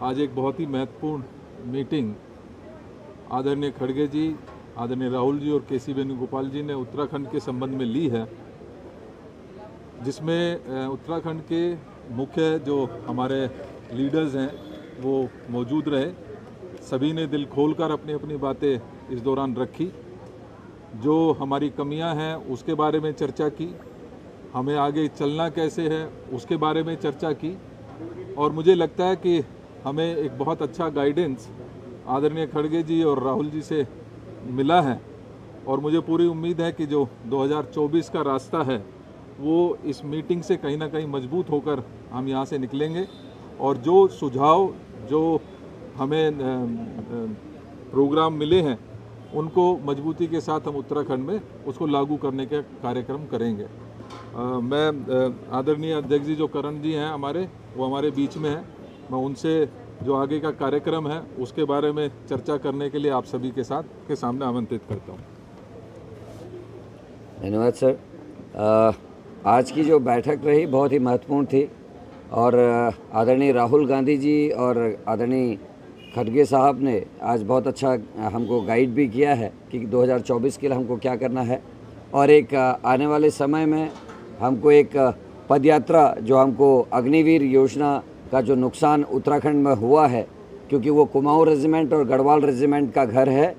आज एक बहुत ही महत्वपूर्ण मीटिंग आदरणीय खड़गे जी, आदरणीय राहुल जी और केसी वेणुगोपाल जी ने उत्तराखंड के संबंध में ली है, जिसमें उत्तराखंड के मुख्य जो हमारे लीडर्स हैं वो मौजूद रहे। सभी ने दिल खोलकर अपनी अपनी बातें इस दौरान रखी। जो हमारी कमियां हैं उसके बारे में चर्चा की, हमें आगे चलना कैसे है उसके बारे में चर्चा की, और मुझे लगता है कि हमें एक बहुत अच्छा गाइडेंस आदरणीय खड़गे जी और राहुल जी से मिला है। और मुझे पूरी उम्मीद है कि जो 2024 का रास्ता है वो इस मीटिंग से कहीं ना कहीं मजबूत होकर हम यहाँ से निकलेंगे, और जो सुझाव जो हमें प्रोग्राम मिले हैं उनको मजबूती के साथ हम उत्तराखंड में उसको लागू करने का कार्यक्रम करेंगे। मैं आदरणीय अध्यक्ष जी जो करण जी हैं हमारे, वो हमारे बीच में हैं, मैं उनसे जो आगे का कार्यक्रम है उसके बारे में चर्चा करने के लिए आप सभी के सामने आमंत्रित करता हूँ। धन्यवाद सर। आज की जो बैठक रही बहुत ही महत्वपूर्ण थी, और आदरणीय राहुल गांधी जी और आदरणीय खड़गे साहब ने आज बहुत अच्छा हमको गाइड भी किया है कि 2024 के लिए हमको क्या करना है, और एक आने वाले समय में हमको एक पदयात्रा जो हमको अग्निवीर योजना का जो नुकसान उत्तराखंड में हुआ है, क्योंकि वो कुमाऊं रेजिमेंट और गढ़वाल रेजिमेंट का घर है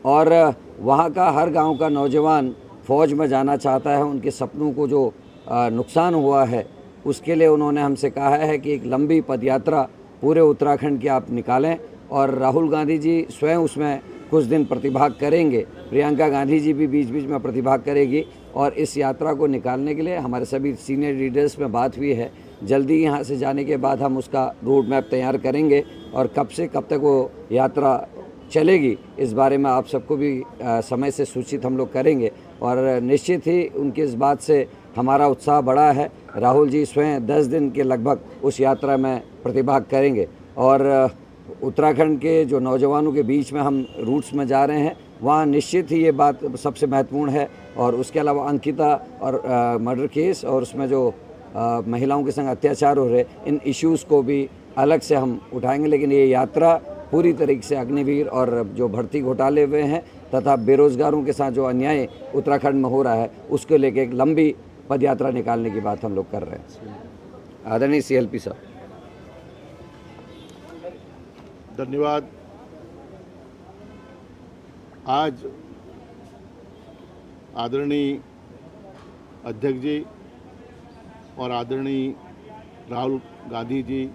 और वहाँ का हर गांव का नौजवान फ़ौज में जाना चाहता है। उनके सपनों को जो नुकसान हुआ है उसके लिए उन्होंने हमसे कहा है कि एक लंबी पदयात्रा पूरे उत्तराखंड की आप निकालें, और राहुल गांधी जी स्वयं उसमें कुछ दिन प्रतिभाग करेंगे, प्रियंका गांधी जी भी बीच बीच में प्रतिभाग करेगी। और इस यात्रा को निकालने के लिए हमारे सभी सीनियर लीडर्स में बात हुई है। जल्दी यहाँ से जाने के बाद हम उसका रोड मैप तैयार करेंगे, और कब से कब तक वो यात्रा चलेगी इस बारे में आप सबको भी समय से सूचित हम लोग करेंगे। और निश्चित ही उनकी इस बात से हमारा उत्साह बढ़ा है। राहुल जी स्वयं 10 दिन के लगभग उस यात्रा में प्रतिभाग करेंगे, और उत्तराखंड के जो नौजवानों के बीच में हम रूट्स में जा रहे हैं वहाँ निश्चित ही ये बात सबसे महत्वपूर्ण है। और उसके अलावा अंकिता और मर्डर केस और उसमें जो महिलाओं के संग अत्याचार हो रहे, इन इश्यूज़ को भी अलग से हम उठाएंगे। लेकिन ये यात्रा पूरी तरीके से अग्निवीर और जो भर्ती घोटाले हुए हैं तथा बेरोजगारों के साथ जो अन्याय उत्तराखंड में हो रहा है उसको लेके एक लंबी पद यात्रा निकालने की बात हम लोग कर रहे हैं। आदरणीय CLP साहब। धन्यवाद। आज आदरणीय अध्यक्ष जी और आदरणीय राहुल गांधी जी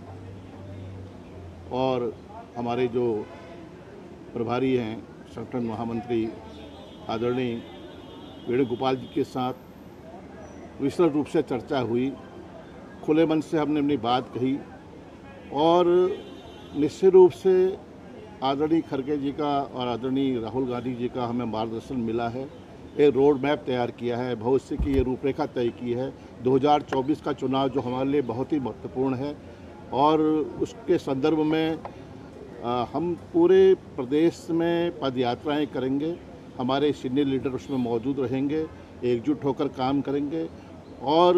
और हमारे जो प्रभारी हैं संगठन महामंत्री आदरणीय वेणुगोपाल जी के साथ विस्तृत रूप से चर्चा हुई। खुले मन से हमने अपनी बात कही, और निश्चित रूप से आदरणीय खड़गे जी का और आदरणीय राहुल गांधी जी का हमें मार्गदर्शन मिला है। एक रोड मैप तैयार किया है, भविष्य की ये रूपरेखा तय की है। 2024 का चुनाव जो हमारे लिए बहुत ही महत्वपूर्ण है, और उसके संदर्भ में हम पूरे प्रदेश में पद यात्राएँ करेंगे। हमारे सीनियर लीडर उसमें मौजूद रहेंगे, एकजुट होकर काम करेंगे। और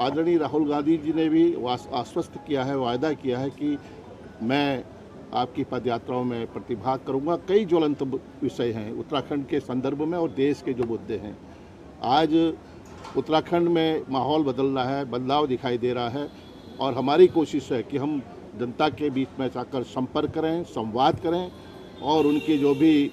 आदरणीय राहुल गांधी जी ने भी आश्वस्त किया है, वायदा किया है कि मैं आपकी पद यात्राओं में प्रतिभाग करूंगा। कई ज्वलंत विषय हैं उत्तराखंड के संदर्भ में और देश के जो मुद्दे हैं। आज उत्तराखंड में माहौल बदल रहा है, बदलाव दिखाई दे रहा है, और हमारी कोशिश है कि हम जनता के बीच में जाकर संपर्क करें, संवाद करें, और उनके जो भी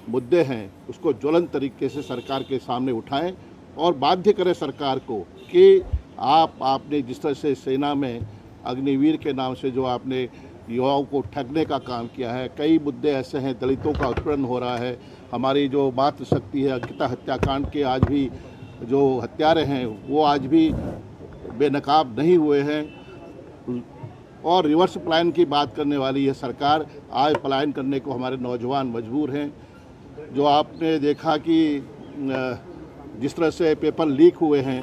मुद्दे हैं उसको ज्वलंत तरीके से सरकार के सामने उठाएं, और बाध्य करें सरकार को कि आपने जिस तरह से सेना में अग्निवीर के नाम से जो आपने युवाओं को ठगने का काम किया है, कई मुद्दे ऐसे हैं, दलितों का उत्पीड़न हो रहा है, हमारी जो मातृशक्ति है, अंकिता हत्याकांड के आज भी जो हत्यारे हैं वो आज भी बेनकाब नहीं हुए हैं, और रिवर्स पलायन की बात करने वाली है सरकार। आज पलायन करने को हमारे नौजवान मजबूर हैं। जो आपने देखा कि जिस तरह से पेपर लीक हुए हैं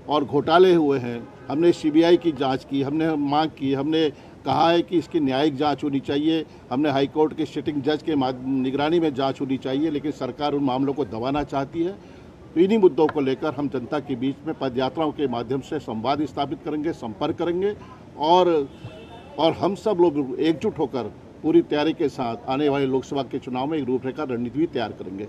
और घोटाले हुए हैं, हमने CBI की जांच की, हमने मांग की, हमने कहा है कि इसकी न्यायिक जांच होनी चाहिए, हमने हाई कोर्ट के सिटिंग जज के निगरानी में जांच होनी चाहिए, लेकिन सरकार उन मामलों को दबाना चाहती है। तो इन्हीं मुद्दों को लेकर हम जनता के बीच में पदयात्राओं के माध्यम से संवाद स्थापित करेंगे, संपर्क करेंगे, और और हम सब लोग एकजुट होकर पूरी तैयारी के साथ आने वाले लोकसभा के चुनाव में एक रूपरेखा रणनीति भी तैयार करेंगे।